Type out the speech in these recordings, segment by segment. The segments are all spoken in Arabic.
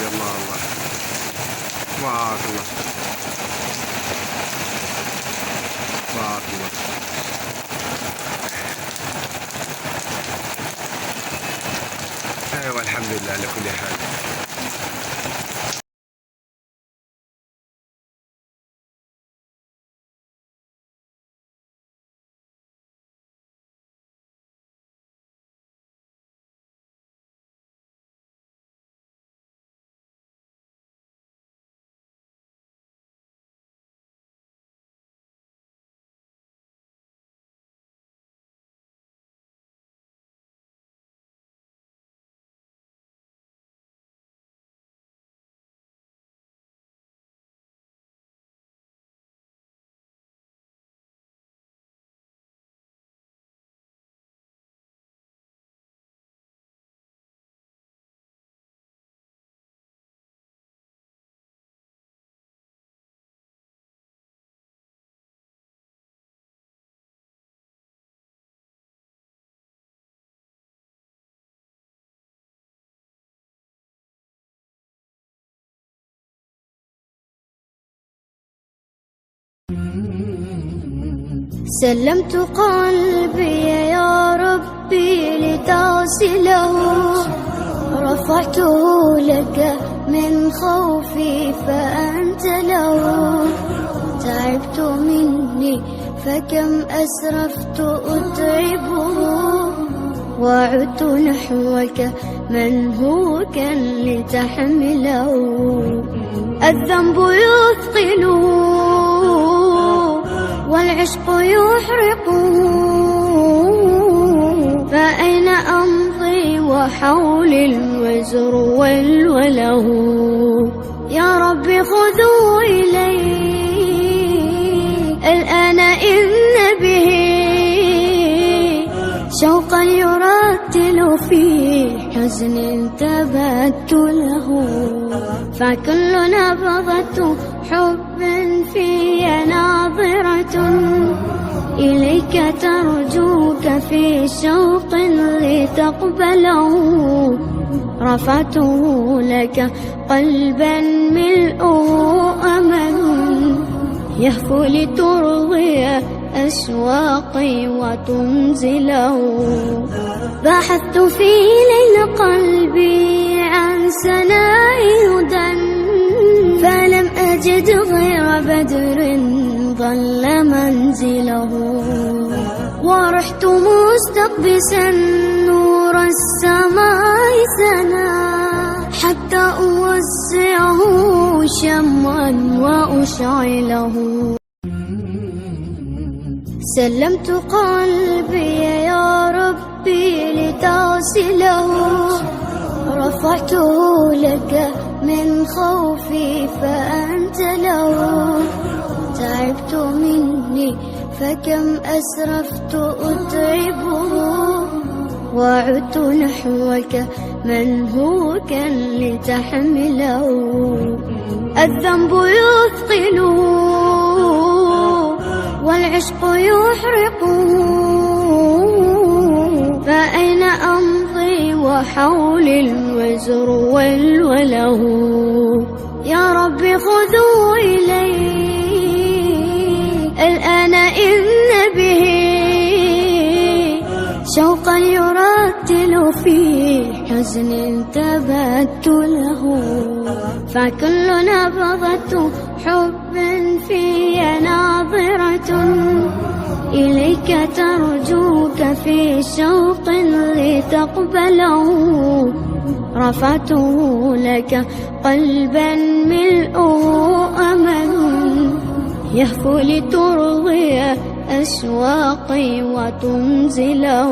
يلا الله بارك الله بارك الله. ايوه الحمد لله على كل حال. سلمت قلبي يا ربي لتصله، رفعته لك من خوفي فأنت له. تعبت مني فكم أسرفت أتعبه، وعدت نحوك من هو كان لتحمله. الذنب يثقله والعشق يحرقه، فأين أمضي وحولي الوزر والوله. يا ربي خذوا إلي الآن إن به شوقا يرتل في حزن تبت له. فكل نبضة حب في ناظرة إليك ترجوك في شوق لتقبله. رفعته لك قلبا ملؤه أمل يهفو لترضي أشواقي وتنزله. بحثت في ليل قلبي عن سناء هدى، فلم أجد غير بدر ظل منزله. ورحت مستقبسا نور السماء سنا، حتى أوسعه شمعا وأشعله. سلمت قلبي يا ربي لتصله، رفعته لك من خوفي فأنت له. تعبت مني فكم أسرفت أتعبه، وعدت نحوك من هو كان لتحمله. الذنب يثقله والعشق يحرقه، فأين أمضي وحولي الوزر والوله. يا ربي خذوا إلي الآن إن به شوقا يرتل في حزن تبت له. فكل نبضة حب في ناظرة إليك ترجوك في شوق لتقبله. رفعته لك قلبا ملؤه أمل يهفو لترضي أشواقي وتنزله.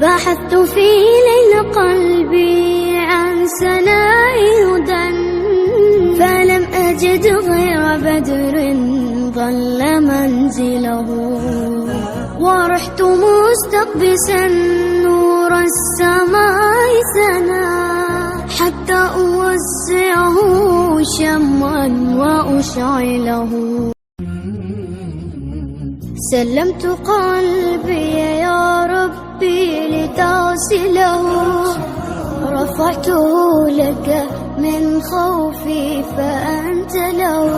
بحثت في ليل قلبي عن سناء هدى، فلم أجد غير بدر ظل منزله. ورحت مستقبسا نور السماء سنا، حتى أوسعه شمعا وأشعله. سلمت قلبي يا ربي لتصله، رفعته لك من خوفي فأنت له.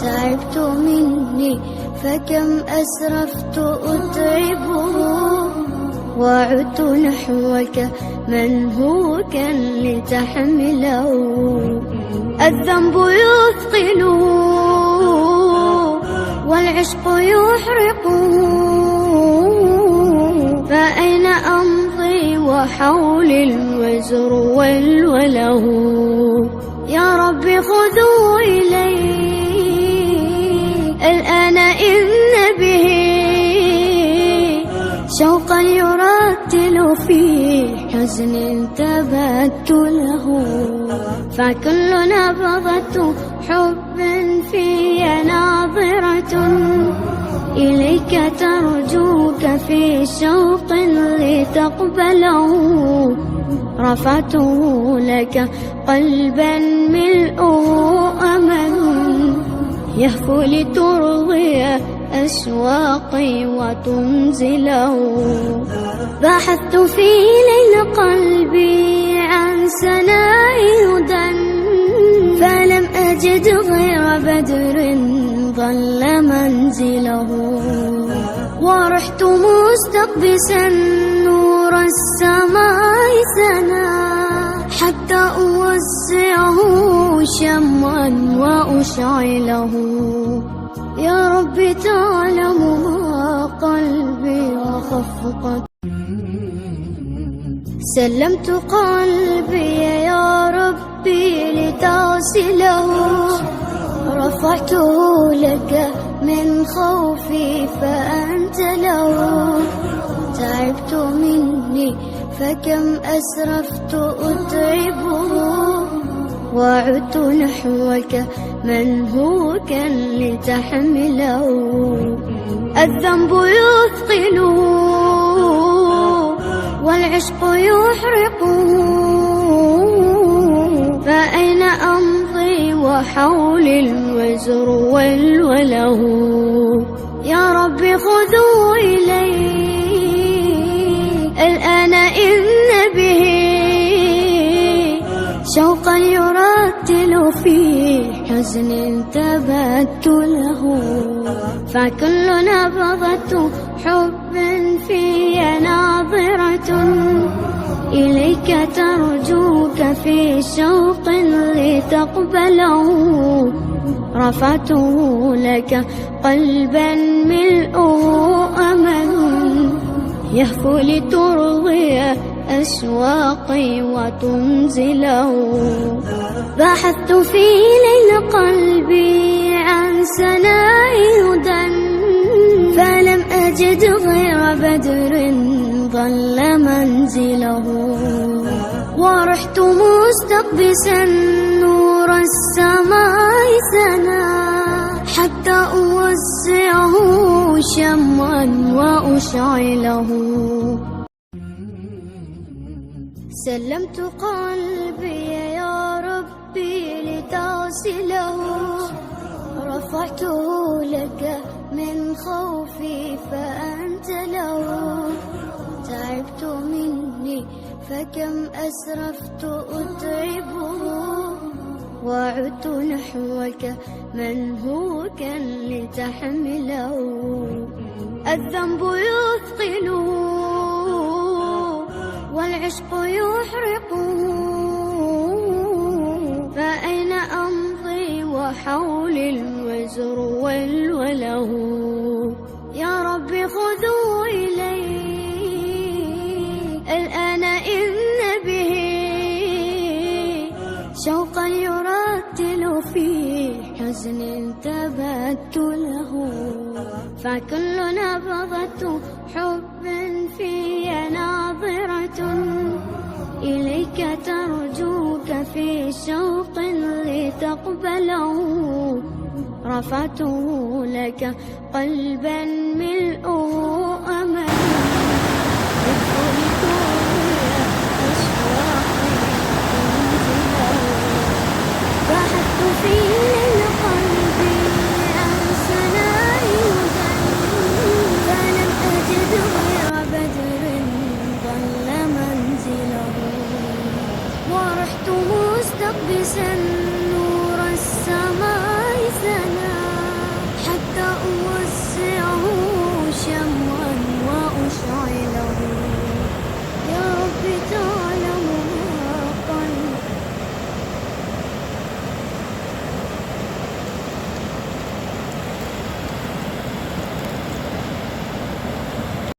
تعبت مني فكم أسرفت أتعبه، وعدت نحوك منهوكا لتحمله. الذنب يثقله والعشق يحرقه، فأين أمضي وحولي الوزر والوله. يا رب خذوا إلي الآن إن به شوقا يرتل في حزن تبت له. فكل نبضة حب في ناظرة إليك ترجوك في شوق لتقبله. رفعته لك قلبا ملؤه أمل يهفو لترضي أشواقي وتنزله. بحثت في ليل قلبي عن سناء هدى، فلم أجد غير بدر ظل منزله. ورحت مستقبسا نور السماء سنا، حتى أوسعه شمعا وأشعله. يا رب تعلم ما قلبي وخفقت. سلمت قلبي يا ربي لتغسله، رفعته لك من خوفي فأنت له. تعبت مني فكم أسرفت أتعبه، وعدت نحوك منهوكا لتحمله. الذنب يثقله والعشق يحرقه، فأين أمضي وحولي الوزر والوله. يا رب خذوا إلي الآن إن به شوقا يرتل في حزن تبت له. فكل نبضة حب في ناظرة إليك ترجوك في شوق لتقبله. رفعته لك قلبا ملؤه أمل يهفو لترضي أشواقي وتنزله. بحثت في ليل قلبي عن سناء هدى، فلم أجد غير بدر ظل منزله. ورحت مستقبسا نور السماء سنا، حتى أوسعه شمعا وأشعله. سلمت قلبي يا ربي لتغسله، رفعته لك من خوفي فأنت له. تعبت مني فكم أسرفت أتعبه، وعدت نحوك منهوكا لتحمله. الذنب يثقله والعشق يحرقه، فأين أمضي وحولي الوزر والوله. يا رب خذوا إلي الآن إن به شوقا يرتل في حزن تبت له. فكل نبضة حب في ناظرة إليك ترجوك في شوق لتقبله. رفعته لك قلبا ملؤه أمل يهفو لترضي أشواقي وتنزله. بحثت في ليل قلبي عن سناء هدى، فلم أجد غير بدر ظل منزله. ورحت رب سل نور السماء سنا